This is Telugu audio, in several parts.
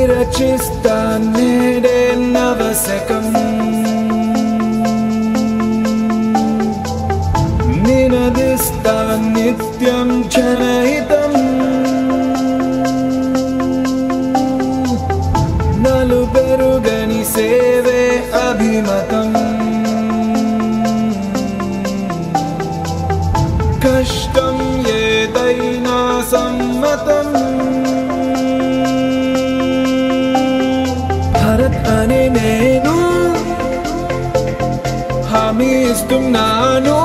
విరచిస్తా నేడే నవశకం నినదిస్తా నిత్యం జనహితం నలుబెరుగని సేవే అభిమతం కష్టం ఏదైనా సమ్మతం భరత్ అనే నేను హామీ ఇస్తున్నాను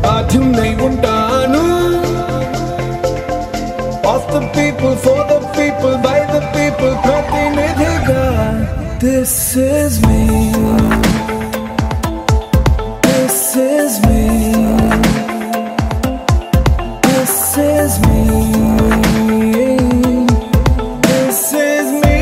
బాధ్యుడై ఉంటాను of the people for the people by the people ప్రతినిధిగా this is me this is me this is me this is me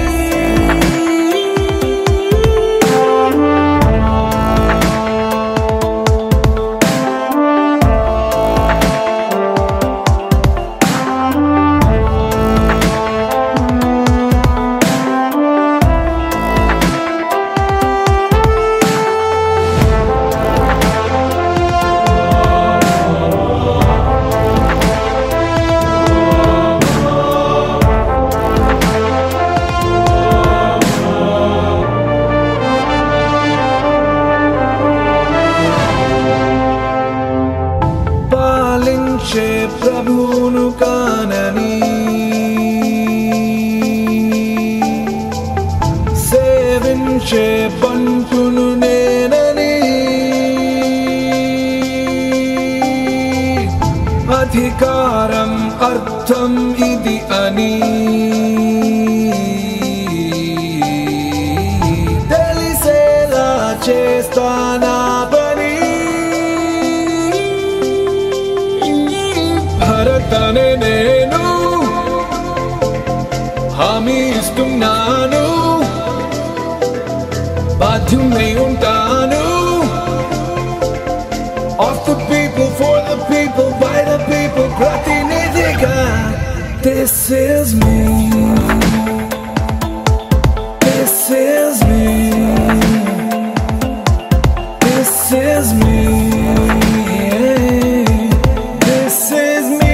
పాలించే ప్రభువును కానని సేవించే బంటును నేనని అధికారం అర్థం ఇది అని తెలిసేలా చేస్తానా పని భరత్ అనే నేను హామీ ఇస్తున్నాను బాధ్యుడై ఉంటాను of the people for the people by the people ప్రతినిధిగా this is me this is me this is me this is me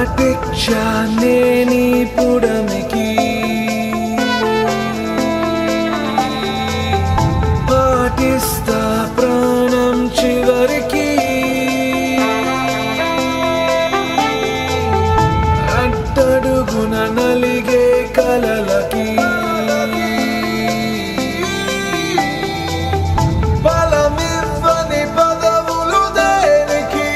మాటిచ్చానే నీ పుడమికి పాటిస్తా ప్రాణం చివరికి అట్టడుగున నలిగే కలలకి బలమివ్వని పదవులు దేనికి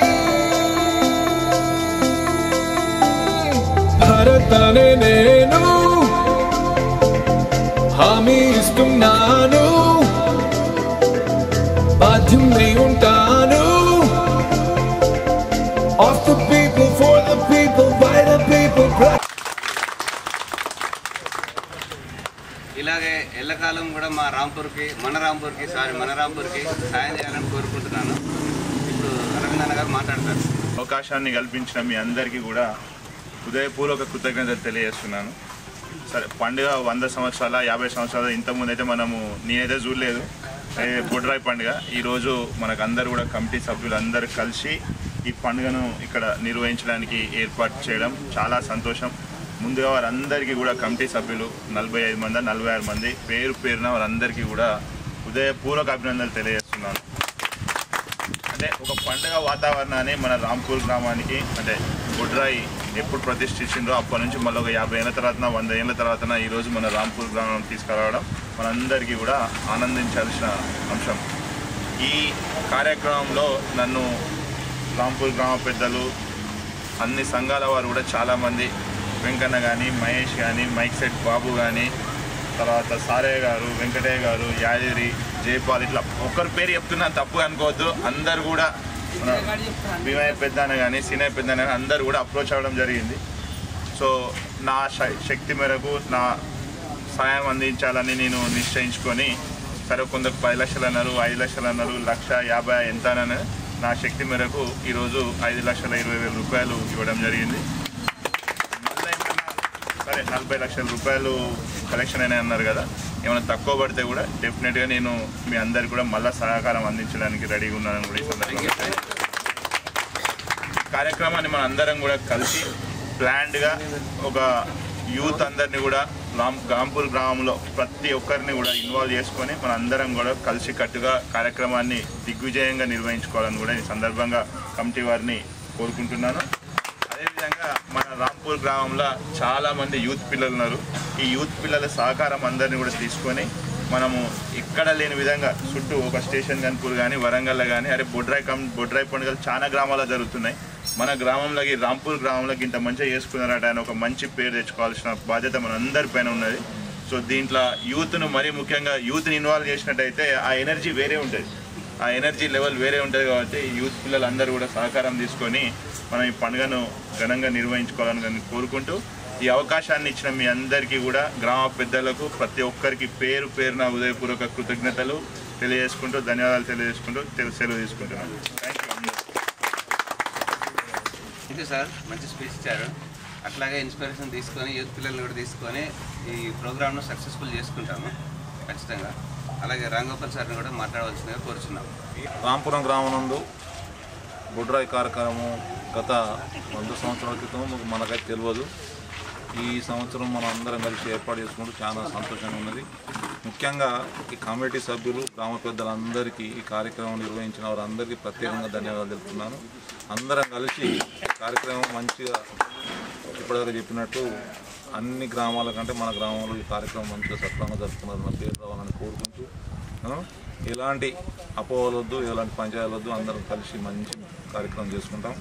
భరత్ అనే నేను హామీ ఇస్తున్నాను బాధ్యుడై ఉంటాను of the people for the people by the people ఇలాగే ఎల్లకాలం కూడా మన రాంపూర్కి సాయం చేయాలని కోరుకుంటున్నాను. ఇప్పుడు అరవింద్ అన్న గారు మాట్లాడతారు. అవకాశాన్ని కల్పించిన మీ అందరికీ కూడా హృదయపూర్వక కృతజ్ఞతలు తెలియజేస్తున్నాను. సరే, పండుగ 100 సంవత్సరాల 50 సంవత్సరాలు ఇంతకుముందు అయితే నేనైతే చూడలేదు బొడ్రాయి పండుగ. ఈరోజు మనకు అందరూ కూడా కమిటీ సభ్యులు అందరూ కలిసి ఈ పండుగను ఇక్కడ నిర్వహించడానికి ఏర్పాటు చేయడం చాలా సంతోషం. ముందుగా వారందరికీ కూడా కమిటీ సభ్యులు 45 మంది 46 మంది పేరు పేరున వారందరికీ కూడా హృదయపూర్వక అభినందనలు తెలియజేస్తున్నాను. అంటే ఒక పండుగ వాతావరణాన్ని మన రాంపూర్ గ్రామానికి అంటే బొడ్రాయి ఎప్పుడు ప్రతిష్ఠించిందో అప్పటి నుంచి మళ్ళీ ఒక 50 ఏళ్ళ తర్వాత 100 ఏళ్ళ తర్వాత ఈరోజు మన రాంపూర్ గ్రామం తీసుకురావడం మనందరికీ కూడా ఆనందించాల్సిన అంశం. ఈ కార్యక్రమంలో నన్ను రాంపూర్ గ్రామ పెద్దలు అన్ని సంఘాల వారు కూడా చాలామంది వెంకన్న కానీ మహేష్ కానీ మైక్ సెట్ బాబు కానీ తర్వాత సారయ్య గారు వెంకటయ్య గారు యాదగిరి జైపాల్ ఇట్లా ఒక్కరి పేరు చెప్తున్నా తప్పు అనుకోవద్దు. అందరు కూడా భీమయ్య పెద్దన్న కానీ సీనయ్య పెద్దన్న కానీ అందరు కూడా అప్రోచ్ అవ్వడం జరిగింది. సో నా శక్తి మేరకు నా సాయం అందించాలని నేను నిశ్చయించుకొని సరే కొందరు 10 లక్షలు అన్నారు 5 లక్షలు అన్నారు 1,50,000 ఎంత అని నా శక్తి మేరకు ఈరోజు 5,20,000 రూపాయలు ఇవ్వడం జరిగింది. మళ్ళీ సరే 40 లక్షల రూపాయలు కలెక్షన్ అయినా అన్నారు కదా, ఏమైనా తక్కువ పడితే కూడా డెఫినెట్గా నేను మీ అందరికి కూడా మళ్ళీ సహకారం అందించడానికి రెడీగా ఉన్నానని కూడా ఈ సందర్భంగా కార్యక్రమాన్ని మన అందరం కూడా కలిసి ప్లాన్డ్గా ఒక యూత్ అందరినీ కూడా రాంపూర్ గ్రామంలో ప్రతి ఒక్కరిని కూడా ఇన్వాల్వ్ చేసుకొని మన అందరం కూడా కలిసి కట్టుగా కార్యక్రమాన్ని దిగ్విజయంగా నిర్వహించుకోవాలని కూడా ఈ సందర్భంగా కమిటీ వారిని కోరుకుంటున్నాను. అదేవిధంగా మన రాంపూర్ గ్రామంలో చాలామంది యూత్ పిల్లలు ఉన్నారు. ఈ యూత్ పిల్లల సహకారం అందరినీ కూడా తీసుకొని మనము ఇక్కడ లేని విధంగా చుట్టూ ఒక స్టేషన్ గన్పూర్ కానీ వరంగల్లో కానీ బొడ్రాయి పండుగలు చాలా గ్రామాల్లో జరుగుతున్నాయి. మన గ్రామంలోకి రాంపూర్ గ్రామంలోకి ఇంత మంచిగా చేసుకున్నారట అని ఒక మంచి పేరు తెచ్చుకోవాల్సిన బాధ్యత మన అందరి పైన ఉన్నది. సో దీంట్లో యూత్ను మరీ ముఖ్యంగా యూత్ని ఇన్వాల్వ్ చేసినట్టయితే ఆ ఎనర్జీ వేరే ఉంటుంది, ఆ ఎనర్జీ లెవెల్ వేరే ఉంటుంది. కాబట్టి యూత్ పిల్లలందరూ కూడా సహకారం తీసుకొని మనం ఈ పండుగను ఘనంగా నిర్వహించుకోవాలని కోరుకుంటూ ఈ అవకాశాన్ని ఇచ్చిన మీ అందరికీ కూడా గ్రామ పెద్దలకు ప్రతి ఒక్కరికి పేరు పేరున హృదయపూర్వక కృతజ్ఞతలు తెలియజేసుకుంటూ ధన్యవాదాలు తెలియజేసుకుంటూ సెలవు తీసుకుంటున్నాను. థ్యాంక్ యూ సార్, మంచి స్పీచ్ ఇచ్చారు. అట్లాగే ఇన్స్పిరేషన్ తీసుకొని యూత్ పిల్లల్ని కూడా తీసుకొని ఈ ప్రోగ్రామ్ను సక్సెస్ఫుల్ చేసుకుంటాము ఖచ్చితంగా. అలాగే రాంగోపాల్ సార్ని కూడా మాట్లాడవలసిందిగా కోరుచున్నాము. రాంపురం గ్రామం నందు బొడ్రాయి కార్యక్రమం గత 100 సంవత్సరాల క్రితం మనకైతే తెలియదు. ఈ సంవత్సరం మనం అందరం కలిసి ఏర్పాటు చేసుకుంటూ చాలా సంతోషంగా ఉన్నది. ముఖ్యంగా ఈ కమిటీ సభ్యులు గ్రామ పెద్దలందరికీ ఈ కార్యక్రమం నిర్వహించిన వారందరికీ ప్రత్యేకంగా ధన్యవాదాలు తెలుపుతున్నాను. అందరం కలిసి కార్యక్రమం మంచిగా ఇప్పటివరకు చెప్పినట్టు అన్ని గ్రామాల కంటే మన గ్రామంలో ఈ కార్యక్రమం మంచిగా సక్రమంగా జరుపుకున్నారన్న పేరు రావాలని కోరుకుంటూ ఎలాంటి అపోహలు వద్దు, ఎలాంటి పంచాయతీలు వద్దు, అందరం కలిసి మంచి కార్యక్రమం చేసుకుంటాం.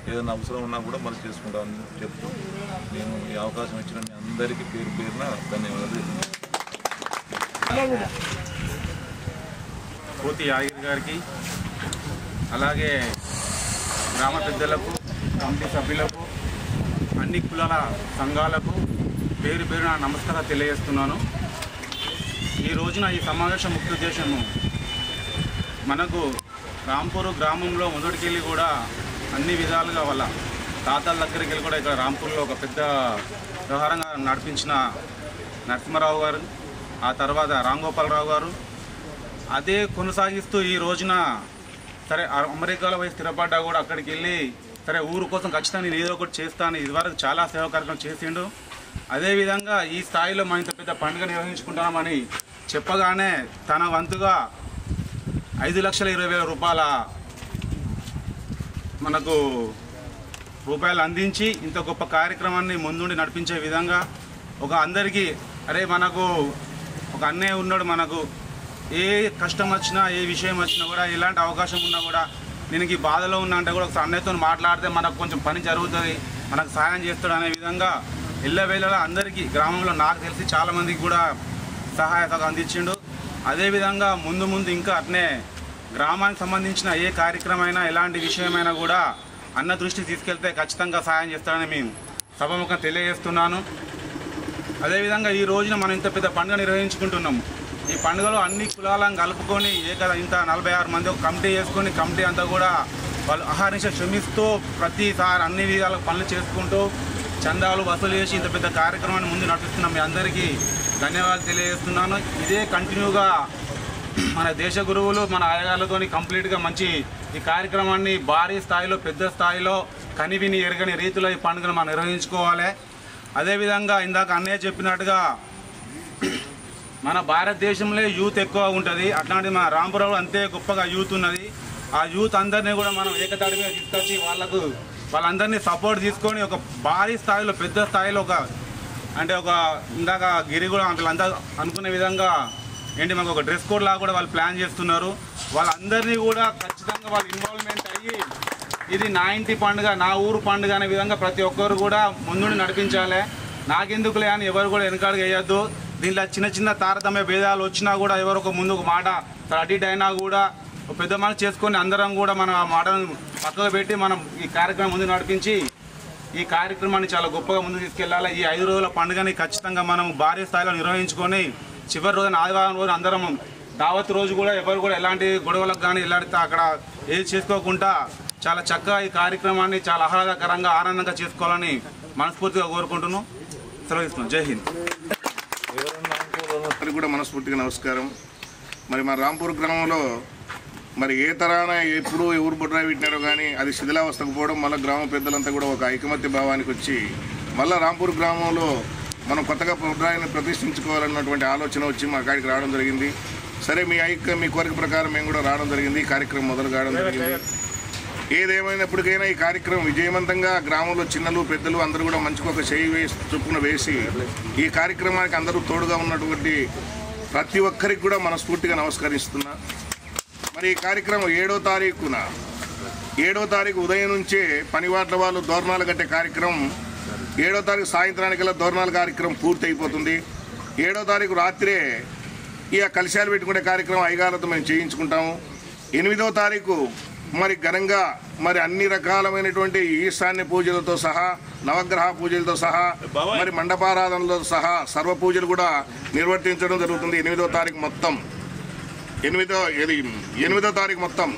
ఏదైనా అవసరం ఉన్నా కూడా మనం చేసుకుంటామని చెప్తూ నేను ఈ అవకాశం ఇచ్చిన మీ అందరికీ పేరు పేరున ధన్యవాదాలు. కోతి యాదగిరి గారికి అలాగే గ్రామ పెద్దలకు కమిటీ సభ్యులకు అన్ని కులాల సంఘాలకు పేరు పేరున నమస్కారం తెలియజేస్తున్నాను. ఈ రోజున ఈ సమావేశం ముఖ్య ఉద్దేశము మనకు రాంపూర్ గ్రామంలో మొదటికెళ్ళి కూడా అన్ని విధాలుగా వాళ్ళ తాతల దగ్గరికి వెళ్ళి కూడా ఇక్కడ రాంపూర్లో ఒక పెద్ద వ్యవహారంగా నడిపించిన నరసింహారావు గారు, ఆ తర్వాత రాంగోపాలరావు గారు అదే కొనసాగిస్తూ ఈ రోజున సరే అమెరికాలో పోయి స్థిరపడ్డా కూడా అక్కడికి వెళ్ళి సరే ఊరు కోసం ఖచ్చితంగా నేను ఏదో ఒకటి చేస్తాను, ఇదివరకు చాలా సేవా కార్యక్రమం చేసిండు. అదేవిధంగా ఈ స్థాయిలో మనం ఇంత పెద్ద పండుగ నిర్వహించుకుంటున్నామని చెప్పగానే తన వంతుగా 5,20,000 రూపాయల మనకు రూపాయలు అందించి ఇంత గొప్ప కార్యక్రమాన్ని ముందుండి నడిపించే విధంగా ఒక అందరికీ అరే మనకు ఒక అన్నయ్య ఉన్నాడు, మనకు ఏ కష్టం వచ్చినా ఏ విషయం వచ్చినా కూడా ఎలాంటి అవకాశం ఉన్నా కూడా నేను ఈ బాధలో ఉన్నా అంటే కూడా ఒకసారి అన్నయ్యతో మాట్లాడితే మనకు కొంచెం పని జరుగుతుంది, మనకు సహాయం చేస్తాడు అనే విధంగా ఎల్లవేళలా అందరికీ గ్రామంలో నాకు తెలిసి చాలామందికి కూడా సహాయత అందించిండు. అదేవిధంగా ముందు ముందు ఇంకా అట్నే గ్రామానికి సంబంధించిన ఏ కార్యక్రమైనా ఎలాంటి విషయమైనా కూడా అన్న దృష్టికి తీసుకెళ్తే ఖచ్చితంగా సహాయం చేస్తాడని మేము సభముఖంగా తెలియజేస్తున్నాను. అదేవిధంగా ఈ రోజున మనం ఇంత పెద్ద పండుగ నిర్వహించుకుంటున్నాము. ఈ పండుగలో అన్ని కులాలను కలుపుకొని ఇంత 46 మంది ఒక కమిటీ చేసుకొని కమిటీ అంతా కూడా వాళ్ళు అహర్నిశ శ్రమిస్తూ ప్రతిసారి అన్ని విధాల పనులు చేసుకుంటూ చందాలు వసూలు చేసి ఇంత పెద్ద కార్యక్రమాన్ని ముందు నడిపిస్తున్నాం. మీ అందరికీ ధన్యవాదాలు తెలియజేస్తున్నాను. ఇదే కంటిన్యూగా మన దేశ గురువులు మన అయ్యగారులతో కంప్లీట్గా మంచి ఈ కార్యక్రమాన్ని భారీ స్థాయిలో పెద్ద స్థాయిలో కనివిని ఎరగని రీతిలో ఈ పండుగను మనం నిర్వహించుకోవాలి. అదేవిధంగా ఇందాక అన్నయ్య చెప్పినట్టుగా మన భారతదేశంలో యూత్ ఎక్కువ ఉంటుంది. అట్లాంటిది మన రాంపురంలో అంతే గొప్పగా యూత్ ఉన్నది. ఆ యూత్ అందరినీ కూడా మనం ఏకతాటి మీద తీసుకొచ్చి వాళ్ళందరినీ సపోర్ట్ తీసుకొని ఒక భారీ స్థాయిలో పెద్ద స్థాయిలో ఒక ఇందాక గిరి కూడా వీళ్ళంతా అనుకునే విధంగా మనకు ఒక డ్రెస్ కోడ్ లాగా కూడా వాళ్ళు ప్లాన్ చేస్తున్నారు. వాళ్ళందరినీ కూడా ఖచ్చితంగా వాళ్ళు ఇన్వాల్వ్మెంట్ అయ్యి ఇది నా ఇంటి పండుగ, నా ఊరు పండుగ అనే విధంగా ప్రతి ఒక్కరు కూడా ముందుండి నడిపించాలి. నాకెందుకులే అని ఎవరు కూడా వెనకాడుగా వేయద్దు. దీంట్లో చిన్న చిన్న తారతమ్య భేదాలు వచ్చినా కూడా ఎవరొక ముందు ఒక మాట అడిట్ అయినా కూడా పెద్ద మనసు చేసుకొని అందరం కూడా మన మాటను పక్కకు పెట్టి మనం ఈ కార్యక్రమం ముందు నడిపించి ఈ కార్యక్రమాన్ని చాలా గొప్పగా ముందుకు తీసుకెళ్లాలి. ఈ 5 రోజుల పండుగని ఖచ్చితంగా మనం భారీ స్థాయిలో నిర్వహించుకొని చివరి రోజున ఆదివారం రోజు అందరం దావత్ రోజు కూడా ఎవరు కూడా ఎలాంటి గొడవలకు కానీ ఎలాంటి అక్కడ ఏది చేసుకోకుండా చాలా చక్కగా ఈ కార్యక్రమాన్ని చాలా ఆహ్లాదకరంగా ఆనందంగా చేసుకోవాలని మనస్ఫూర్తిగా కోరుకుంటున్నాం. సెలవుస్తున్నాం. జై హింద్. కూడా మనస్ఫూర్తిగా నమస్కారం. మరి మా రాంపూర్ గ్రామంలో మరి ఏ తరాన ఎప్పుడు ఎవరు బొడ్రాయి పెట్టినారో కానీ అది శిథిలావస్థకు పోవడం, మళ్ళీ గ్రామ పెద్దలంతా కూడా ఒక ఐకమత్య భావానికి వచ్చి మళ్ళీ రాంపూర్ గ్రామంలో మనం కొత్తగా బొడ్రాయిని ప్రతిష్ఠించుకోవాలన్నటువంటి ఆలోచన వచ్చి మా కాడికి రావడం జరిగింది. సరే మీ కోరిక ప్రకారం మేము కూడా రావడం జరిగింది. ఈ కార్యక్రమం మొదలు కావడం జరిగింది. ఏదేమైనప్పటికైనా ఈ కార్యక్రమం విజయవంతంగా గ్రామంలో చిన్నలు పెద్దలు అందరూ కూడా మంచిగా ఒక చేయి చొప్పున వేసి ఈ కార్యక్రమానికి అందరూ తోడుగా ఉన్నటువంటి ప్రతి ఒక్కరికి కూడా మనస్ఫూర్తిగా నమస్కరిస్తున్నా. మరి ఈ కార్యక్రమం 7వ తారీఖు ఉదయం నుంచే పనివాట్ల వాళ్ళు దోరణాలు కట్టే కార్యక్రమం 7వ తారీఖు సాయంత్రానికల్లా దోరణాల కార్యక్రమం పూర్తి అయిపోతుంది. 7వ తారీఖు రాత్రే ఇక కలశాలు పెట్టుకునే కార్యక్రమం అయ్యగారులతో మేము చేయించుకుంటాము. 8వ తారీఖు మరి ఘనంగా మరి అన్ని రకాలమైనటువంటి ఈశాన్య పూజలతో సహా నవగ్రహ పూజలతో సహా మరి మండపారాధనలతో సహా సర్వ పూజలు కూడా నిర్వర్తించడం జరుగుతుంది. 8వ తారీఖు మొత్తం 8వ తారీఖు మొత్తం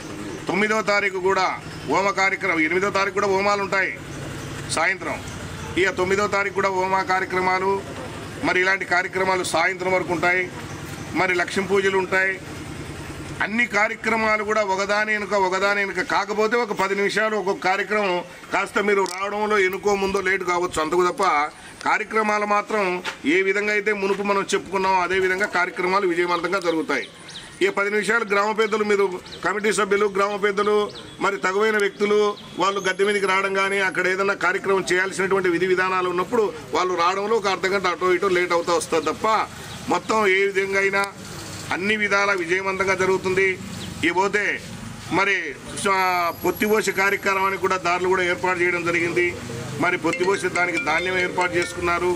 9వ తారీఖు కూడా హోమ కార్యక్రమం. 8వ తారీఖు కూడా హోమాలు ఉంటాయి సాయంత్రం. ఇక 9వ తారీఖు కూడా హోమ కార్యక్రమాలు మరి ఇలాంటి కార్యక్రమాలు సాయంత్రం వరకు ఉంటాయి. మరి లక్ష్మీ పూజలు ఉంటాయి. అన్ని కార్యక్రమాలు కూడా ఒకదాని వెనుక కాకపోతే ఒక 10 నిమిషాలు ఒక్కొక్క కార్యక్రమం కాస్త మీరు రావడంలో ఎనుకో ముందో లేటు కావచ్చు, అంతకు తప్ప కార్యక్రమాలు మాత్రం ఏ విధంగా అయితే మునుపు మనం చెప్పుకున్నామో అదే విధంగా కార్యక్రమాలు విజయవంతంగా జరుగుతాయి. ఈ 10 నిమిషాలు గ్రామ పెద్దలు, మీరు కమిటీ సభ్యులు, గ్రామ పెద్దలు మరి తగువైన వ్యక్తులు వాళ్ళు గద్దె మీదకి రావడం కానీ అక్కడ ఏదైనా కార్యక్రమం చేయాల్సినటువంటి విధి విధానాలు ఉన్నప్పుడు వాళ్ళు రావడంలో ఒక అర్ధగంట అటో ఇటో లేట్ అవుతూ వస్తుంది తప్ప మొత్తం ఏ విధంగా అయినా అన్ని విధాల విజయవంతంగా జరుగుతుంది. ఇకపోతే మరి పొత్తిపోసి కార్యక్రమానికి కూడా దారులు కూడా ఏర్పాటు చేయడం జరిగింది. మరి పొత్తిపోసి దానికి ధాన్యం ఏర్పాటు చేసుకున్నారు.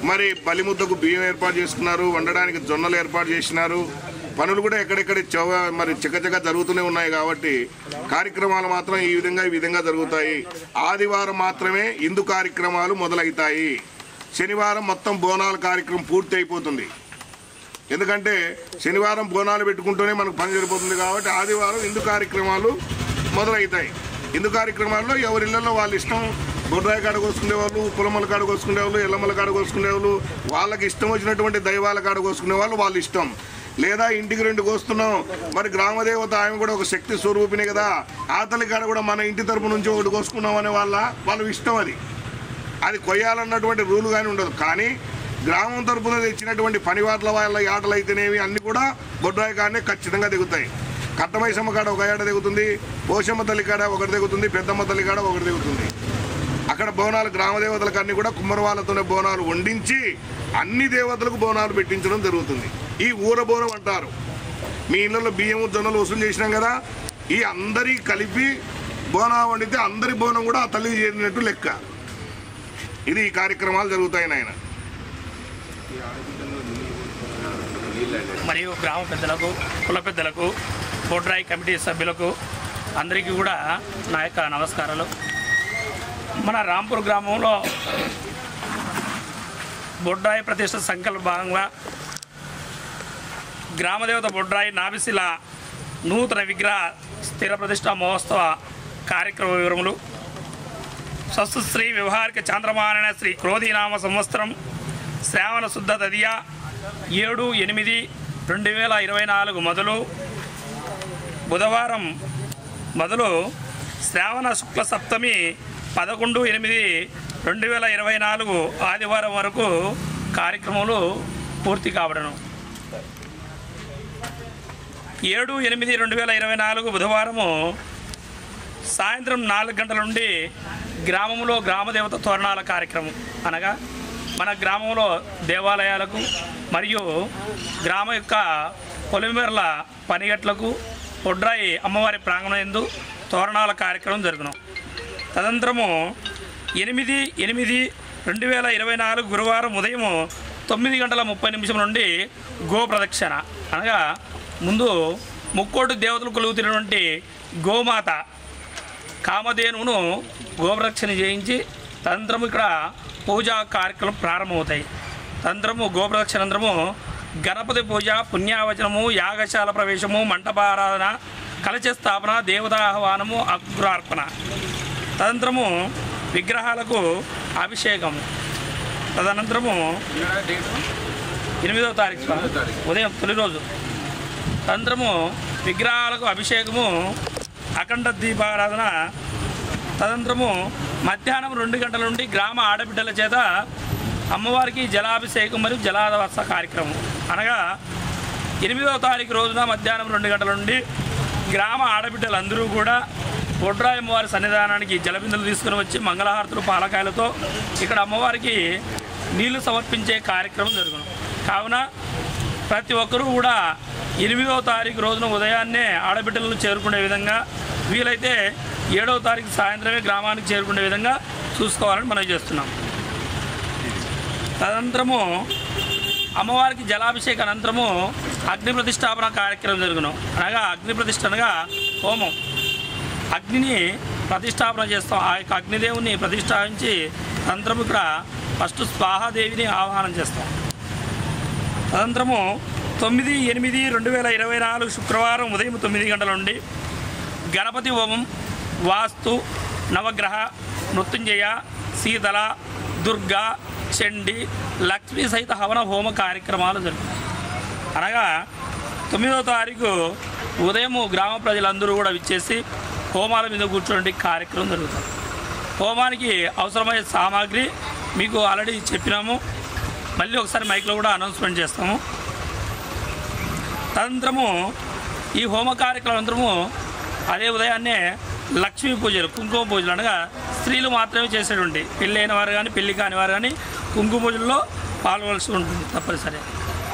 మరి బలిముద్దకు బియ్యం ఏర్పాటు చేసుకున్నారు. వండడానికి జొన్నలు ఏర్పాటు చేసినారు. పనులు కూడా ఎక్కడెక్కడ మరి చకచక జరుగుతూనే ఉన్నాయి. కాబట్టి కార్యక్రమాలు మాత్రం ఈ విధంగా జరుగుతాయి. ఆదివారం మాత్రమే ఇందు కార్యక్రమాలు మొదలవుతాయి. శనివారం మొత్తం బోనాల కార్యక్రమం పూర్తి అయిపోతుంది. ఎందుకంటే శనివారం బోనాలు పెట్టుకుంటూనే మనకు పని సరిపోతుంది. కాబట్టి ఆదివారం ఇందు కార్యక్రమాలు మొదలవుతాయి. ఇందు కార్యక్రమాల్లో ఎవరిళ్లలో వాళ్ళ ఇష్టం, బొడ్రాయి కాడ కోసుకునే వాళ్ళు, కులమల కాడ కోసుకునే వాళ్ళు, ఎల్లమ్మల కాడ కోసుకునే వాళ్ళు, వాళ్ళకి ఇష్టం వచ్చినటువంటి దైవాల కాడ కోసుకునే వాళ్ళు వాళ్ళ ఇష్టం. లేదా ఇంటికి 2 కోస్తున్నాం, మరి గ్రామదేవత ఆమె కూడా ఒక శక్తి స్వరూపిణి కదా, ఆ తల్లి కాడ కూడా మన ఇంటి తరపు నుంచి 1 కోసుకున్నాం అనే వాళ్ళ ఇష్టం. అది కొయ్యాలన్నటువంటి రూలు కానీ ఉండదు. కానీ గ్రామం తరపున తెచ్చినటువంటి పనివాట్ల వాళ్ళ ఆటలు అయితేనేవి అన్నీ కూడా బొడ్రాయి కాడనే ఖచ్చితంగా దిగుతాయి. కట్టమైసమ్మ కాడ ఒక ఏట దిగుతుంది, పోషమ్మ తల్లి కాడ ఒకటి దిగుతుంది, పెద్దమ్మ తల్లి కాడ ఒకటి దిగుతుంది. అక్కడ బోనాలు గ్రామదేవతలకు అన్నీ కూడా కుమ్మరి వాళ్ళతోనే బోనాలు వండించి అన్ని దేవతలకు బోనాలు పెట్టించడం జరుగుతుంది. ఈ ఊర బోనం అంటారు. మీ ఇళ్ళలో బియ్యము జొన్నలు వసూలు చేసినాం కదా, ఈ అందరి కలిపి బోనా వండితే అందరి బోనం కూడా ఆ తల్లికి చేరినట్టు లెక్క. ఇది ఈ కార్యక్రమాలు జరుగుతాయి నాయన. మరియు గ్రామ పెద్దలకు, కుల పెద్దలకు, బొడ్రాయి కమిటీ సభ్యులకు అందరికీ కూడా నా యొక్క నమస్కారాలు. మన రాంపూర్ గ్రామంలో బొడ్రాయి ప్రతిష్ట సంకల్ప భాగంగా గ్రామదేవత బొడ్రాయి నాభిశిల నూతన విగ్రహ స్థిర ప్రతిష్ట మహోత్సవ కార్యక్రమ వివరములు. స్వస్తి వ్యవహారిక చాంద్రమాన శ్రీ క్రోధీనామ సంవత్సరం శ్రావణ శుద్ధ తదియ 7/8/2024 మొదలు బుధవారం మొదలు శ్రావణ శుక్ల సప్తమి 11/8 2024 ఆదివారం వరకు కార్యక్రమాలు పూర్తి కావడను. 7/8/2024 బుధవారము సాయంత్రం 4 గంటల నుండి గ్రామంలో గ్రామదేవత తోరణాల కార్యక్రమం, అనగా మన గ్రామంలో దేవాలయాలకు మరియు గ్రామం యొక్క పొలిమేరల పనిగట్లకు బొడ్రాయి అమ్మవారి ప్రాంగణం యందు తోరణాల కార్యక్రమం జరుగును. తదనంతరము 8/8/2024 గురువారం ఉదయం 9:30 నుండి గో ప్రదక్షిణ, అనగా ముందు ముక్కోటి దేవతలు కొలుగుతున్నటువంటి గోమాత కామధేనువును గోప్రదక్షిణ చేయించి తదనంతరము ఇక్కడ పూజా కార్యక్రమం ప్రారంభమవుతాయి. తదనంతరము గోప్రదక్షిణంతరము గణపతి పూజ, పుణ్యావచనము, యాగశాల ప్రవేశము, మంటపారాధన, కలశ స్థాపన, దేవతాహ్వానము, అగ్రార్పణ. తదనంతరము విగ్రహాలకు అభిషేకము. తదనంతరము 8వ తారీఖు ఉదయం తొలి రోజు. తదనంతరము విగ్రహాలకు అభిషేకము, అఖండ దీపారాధన. తదనంతరము మధ్యాహ్నం 2 గంటల నుండి గ్రామ ఆడబిడ్డల చేత అమ్మవారికి జలాభిషేకం మరియు జలాదవస కార్యక్రమం, అనగా 8వ తారీఖు రోజున మధ్యాహ్నం 2 గంటల నుండి గ్రామ ఆడబిడ్డలందరూ కూడా బొడ్రాయి అమ్మవారి సన్నిధానానికి జలబిందులు తీసుకుని వచ్చి మంగళహారతులు పాలకాయలతో ఇక్కడ అమ్మవారికి నీళ్లు సమర్పించే కార్యక్రమం జరుగును. కావున ప్రతి ఒక్కరూ కూడా 8వ తారీఖు రోజున ఉదయాన్నే ఆడబిడ్డలను చేరుకునే విధంగా, వీలైతే 7వ తారీఖు సాయంత్రమే గ్రామానికి చేరుకునే విధంగా చూసుకోవాలని మనం చేస్తున్నాం. తదనంతరము అమ్మవారికి జలాభిషేక అనంతరము అగ్ని ప్రతిష్టాపన కార్యక్రమం జరుగును. అనగా అగ్ని ప్రతిష్ఠ అనగా హోమం, అగ్నిని ప్రతిష్టాపన చేస్తాం. ఆ యొక్క అగ్నిదేవుని ప్రతిష్ఠాపించి అనంతరము ఇక్కడ ఫస్ట్ స్వాహాదేవిని ఆహ్వానం చేస్తాం. తదనంతరము 9/8/2024 శుక్రవారం ఉదయం 9 గంటల నుండి గణపతి హోమం, వాస్తు, నవగ్రహ, మృత్యుంజయ, శీతల, దుర్గా, చండి, లక్ష్మీ సహిత హవన హోమ కార్యక్రమాలు జరుగుతాయి. అనగా 9వ తారీఖు ఉదయం గ్రామ ప్రజలందరూ కూడా విచ్చేసి హోమాల మీద కూర్చోండి కార్యక్రమం జరుగుతుంది. హోమానికి అవసరమయ్యే సామాగ్రి మీకు ఆల్రెడీ చెప్పినాము, మళ్ళీ ఒకసారి మైక్లో కూడా అనౌన్స్మెంట్ చేస్తాము. తదనంతరము ఈ హోమ కార్యక్రమం అంతరము అదే ఉదయాన్నే లక్ష్మీ పూజలు, కుంకుమ పూజలు, అనగా స్త్రీలు మాత్రమే చేసేటువంటి, పెళ్ళి అయిన వారు కానీ పెళ్ళి కాని వారు కానీ కుంకుమ పూజల్లో పాల్గొనవలసి ఉంటుంది తప్పనిసరి.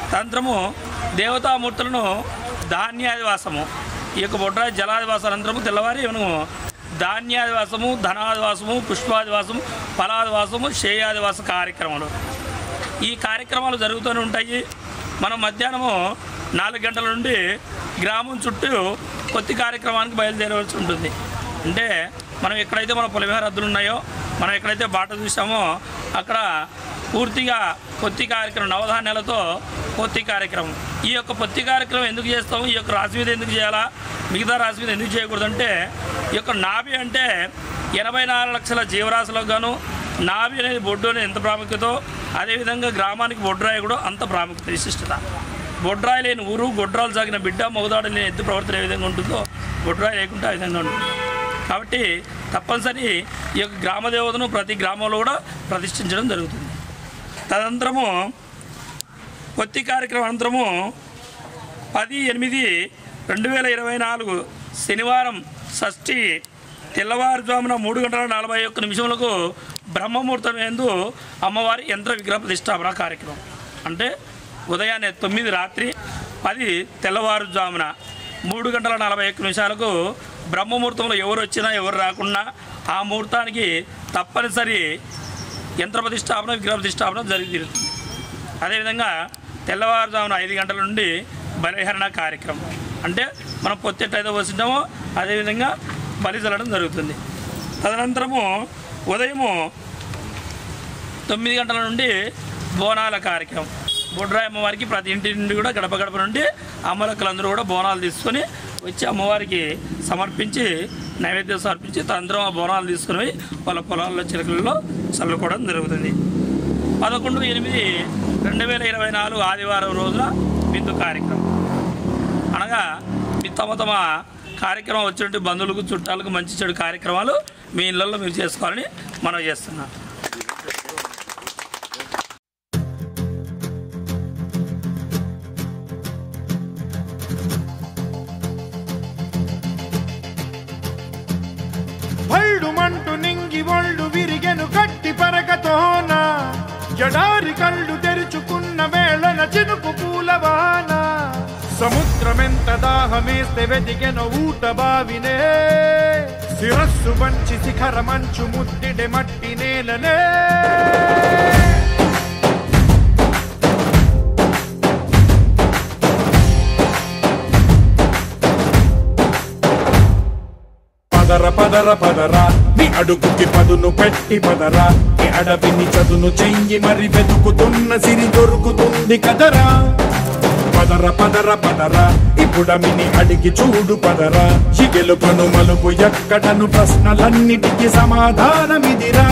తదనంతరము దేవతామూర్తులను ధాన్యాదివాసము, ఈ యొక్క బొడ్రాయి జలాదివాస అనంతరము తెల్లవారి మనము ధాన్యాదివాసము, ధనాదివాసము, పుష్పాదివాసము, ఫలాదివాసము, శ్రేయాదివాస కార్యక్రమాలు, ఈ కార్యక్రమాలు జరుగుతూనే ఉంటాయి. మనం మధ్యాహ్నము 4 గంటల నుండి గ్రామం చుట్టూ కొత్తి కార్యక్రమానికి బయలుదేరవలసి ఉంటుంది. అంటే మనం ఎక్కడైతే మన పొలిమేర హద్దులు ఉన్నాయో, మనం ఎక్కడైతే బాట చూసామో అక్కడ పూర్తిగా పొత్తి కార్యక్రమం, నవధాన్యాలతో పొత్తి కార్యక్రమం. ఈ యొక్క పొత్తి కార్యక్రమం ఎందుకు చేస్తాము, ఈ యొక్క రాశి మీద ఎందుకు చేయాలా, మిగతా రాశి మీద ఎందుకు చేయకూడదంటే, ఈ యొక్క నాభి అంటే 84 లక్షల జీవరాశులకు గాను నాభి అనేది బొడ్డు అనేది ఎంత ప్రాముఖ్యతో, అదేవిధంగా గ్రామానికి బొడ్రాయి కూడా అంత ప్రాముఖ్యత, విశిష్టత. బొడ్రాయి లేని ఊరు, గొడ్రాలు సాగిన బిడ్డ, మొగదాడు లేని ఎద్దు ప్రవర్తన ఏ విధంగా ఉంటుందో బొడ్రాయి లేకుంటే ఆ విధంగా ఉంటుంది. కాబట్టి తప్పనిసరి ఈ యొక్క గ్రామదేవతను ప్రతి గ్రామంలో కూడా ప్రతిష్ఠించడం జరుగుతుంది. తదనంతరము పొత్తి కార్యక్రమం అనంతరము 10/8/2024 శనివారం షష్ఠి తెల్లవారుజామున 3:41 బ్రహ్మముహూర్తం యందు అమ్మవారి యంత్ర విగ్రహ ప్రతిష్టాపన కార్యక్రమం. అంటే ఉదయాన్నే 9 రాత్రి 10 తెల్లవారుజామున 3:41 బ్రహ్మముహూర్తంలో ఎవరు వచ్చినా ఎవరు రాకున్నా ఆ ముహూర్తానికి తప్పనిసరి యంత్ర ప్రతిష్టాపన, విగ్రహ ప్రతిష్టాపన జరిగి తీరుతుంది. అదేవిధంగా తెల్లవారుజామున 5 గంటల నుండి బలిహరణ కార్యక్రమం, అంటే మనం పొత్తెట్టయితే వస్తుంటామో అదేవిధంగా బలి చల్లడం జరుగుతుంది. తదనంతరము ఉదయము 9 గంటల నుండి బోనాల కార్యక్రమం. బొడ్రాయి అమ్మవారికి ప్రతి ఇంటి నుండి కూడా గడప గడప నుండి అమ్మలక్కలందరూ కూడా బోనాలు తీసుకొని వచ్చి అమ్మవారికి సమర్పించి నైవేద్యం సమర్పించి తదనంతరం ఆ బోనాలు తీసుకుని వాళ్ళ పొలాల్లో చిలకలలో చల్లుకోవడం జరుగుతుంది. 11/8/2024 ఆదివారం రోజున బిందు కార్యక్రమం, అనగా తమ కార్యక్రమం వచ్చినట్టు బంధువులకు చుట్టాలకు మంచి చెడు కార్యక్రమాలు మీ ఇళ్లలో మీరు చేసుకోవాలని మనం చేస్తున్నాం. జడారి కళ్ళు తెరుచుకున్న వేళన చినుకు పూలవాన సముద్రమెంత దాహమేస్తే వెతికెన ఊట బావినే శిరస్సు వంచి శిఖర మంచు ముద్దిడే మట్టి నేలనే పదర పదర పదరా నీ అడుగుకి పదును పెట్టి పదరా నీ అడవిని చదును చెయ్యి మరి వెతుకుతున్న సిరి దొరుకుతుంది కదరా పదర పదర పదరా ఇప్పుడమిని అడిగి చూడు పదరా ఈ గెలుపను మలుపు ఎక్కడను ప్రశ్నలన్నిటికీ సమాధానమిదిరా